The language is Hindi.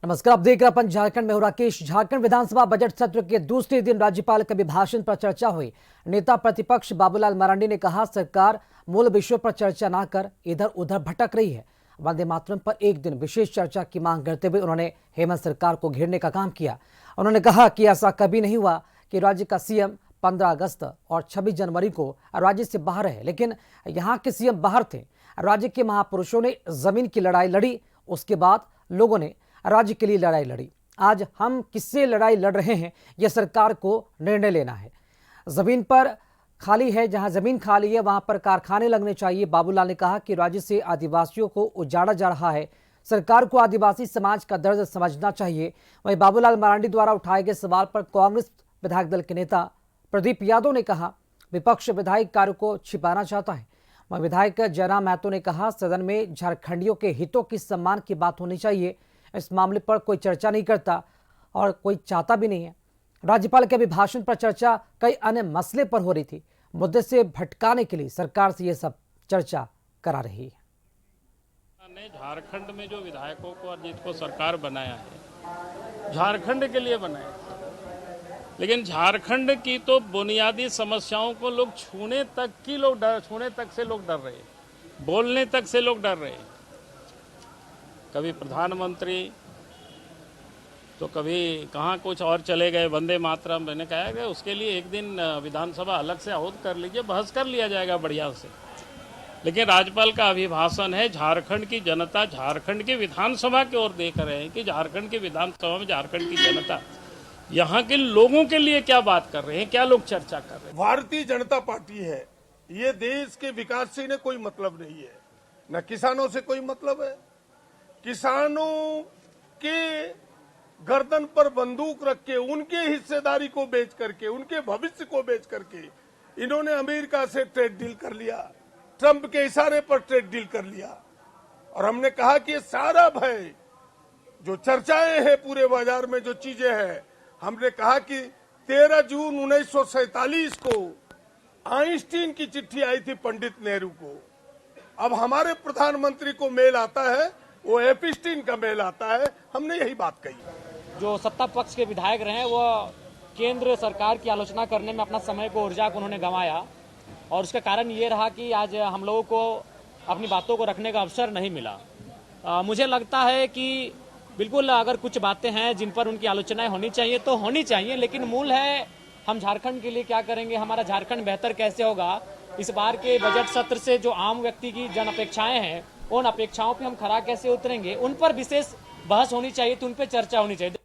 नमस्कार, आप देख रहे हैं अपन झारखंड में हूं राकेश। झारखंड विधानसभा बजट सत्र के दूसरे दिन राज्यपाल के अभिभाषण पर चर्चा हुई। नेता प्रतिपक्ष बाबूलाल मरांडी ने कहा, सरकार मूल विषयों पर चर्चा ना कर इधर उधर भटक रही है। वंदे मातरम पर एक दिन विशेष चर्चा की मांग करते हुए उन्होंने हेमंत सरकार को घेरने का काम किया। उन्होंने कहा कि ऐसा कभी नहीं हुआ कि राज्य का सीएम 15 अगस्त और 26 जनवरी को राज्य से बाहर है, लेकिन यहाँ के सीएम बाहर थे। राज्य के महापुरुषों ने जमीन की लड़ाई लड़ी, उसके बाद लोगों ने राज्य के लिए लड़ाई लड़ी। आज हम किससे लड़ाई लड़ रहे हैं, यह सरकार को निर्णय लेना है। जमीन पर खाली है, जहां जमीन खाली है वहां पर कारखाने लगने चाहिए। बाबूलाल ने कहा कि राज्य से आदिवासियों को उजाड़ा जा रहा है, सरकार को आदिवासी समाज का दर्द समझना चाहिए। वहीं बाबूलाल मरांडी द्वारा उठाए गए सवाल पर कांग्रेस विधायक दल के नेता प्रदीप यादव ने कहा, विपक्ष विधायक कार्य को छिपाना चाहता है। वहीं विधायक जयराम महतो ने कहा, सदन में झारखंडियों के हितों की सम्मान की बात होनी चाहिए। इस मामले पर कोई चर्चा नहीं करता और कोई चाहता भी नहीं है। राज्यपाल के अभिभाषण पर चर्चा कई अन्य मसले पर हो रही थी। मुद्दे से भटकाने के लिए सरकार से यह सब चर्चा करा रही है। झारखंड में जो विधायकों को और जिसको सरकार बनाया है, झारखंड के लिए बनाया, लेकिन झारखंड की तो बुनियादी समस्याओं को लोग छूने तक से लोग डर रहे हैं, बोलने तक से लोग डर रहे हैं। कभी प्रधानमंत्री तो कभी कहाँ कुछ और चले गए, वंदे मातरम। मैंने कहा कि उसके लिए एक दिन विधानसभा अलग से आहूत कर लीजिए, बहस कर लिया जाएगा बढ़िया से। लेकिन राज्यपाल का अभिभाषण है, झारखंड की जनता झारखंड की विधानसभा की ओर देख रहे हैं कि झारखंड की विधानसभा में झारखंड की जनता यहाँ के लोगों के लिए क्या बात कर रहे हैं, क्या लोग चर्चा कर रहे हैं। भारतीय जनता पार्टी है, ये देश के विकास से इन्हें कोई मतलब नहीं है, न किसानों से कोई मतलब है। किसानों के गर्दन पर बंदूक रख के, उनके हिस्सेदारी को बेच करके, उनके भविष्य को बेच करके इन्होंने अमेरिका से ट्रेड डील कर लिया, ट्रंप के इशारे पर ट्रेड डील कर लिया। और हमने कहा कि ये सारा भय जो चर्चाएं हैं पूरे बाजार में, जो चीजें हैं, हमने कहा कि 13 जून 1947 को आइंस्टीन की चिट्ठी आई थी पंडित नेहरू को। अब हमारे प्रधानमंत्री को मेल आता है, वो एपिस्टीन का मेल आता है। हमने यही बात कही। जो सत्ता पक्ष के विधायक रहे वो केंद्र सरकार की आलोचना करने में अपना समय को, ऊर्जा को उन्होंने गंवाया, और उसका कारण ये रहा कि आज हम लोगों को अपनी बातों को रखने का अवसर नहीं मिला। मुझे लगता है कि बिल्कुल अगर कुछ बातें हैं जिन पर उनकी आलोचनाएं होनी चाहिए तो होनी चाहिए, लेकिन मूल है हम झारखंड के लिए क्या करेंगे, हमारा झारखंड बेहतर कैसे होगा। इस बार के बजट सत्र से जो आम व्यक्ति की जन अपेक्षाएं हैं, उन अपेक्षाओं पे हम खरा कैसे उतरेंगे, उन पर विशेष बहस होनी चाहिए, तो उन पर चर्चा होनी चाहिए।